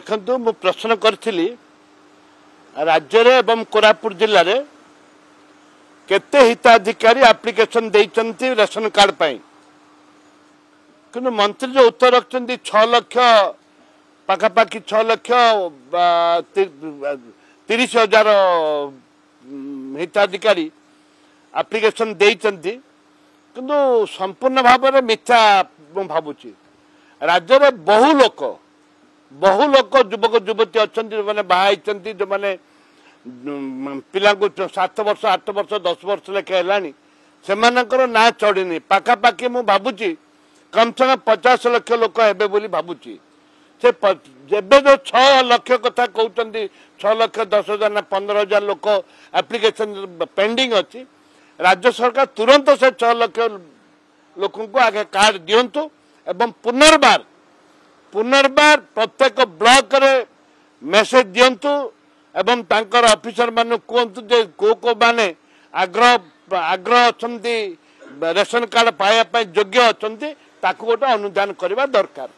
देखु मु प्रश्न करी राज्य एवं कोरापुट जिले में केते हिताधिकारी एप्लिकेशन देइचंती रेशन कार्ड पाई कि मंत्री जो उत्तर रखते 6 लाख पाखापाखि 6 लाख 30,000 हिताधिकारी एप्लिकेशन देइचंती किंतु संपूर्ण भाव में मिथ्या भावुची राज्य में बहु लोक युवक युवती अच्छा जो मैंने बाहर जो मैंने पिला 7 वर्ष 8 वर्ष 10 वर्ष लेखे है से ना चढ़नी पाखापाखि मुझे भावुची कम से कम 50 लाख लोक हे बोली भावुची से जो 6 लाख कथा कहते 6 लाख 10,000 ना 15,000 लोक एप्लिकेशन पेंडिंग अच्छी राज्य सरकार तुरंत से 6 लाख लोक आगे कार्ड दिंतु एवं पुनर्बार प्रत्येक ब्लॉक रे मेसेज दिंतु एवं तांकर ऑफिसर मान कहतु जे को माने आग्रह अच्छी रेशन कार्ड पाइबा योग्य अच्छा गोटे अनुदान करवा दरकार।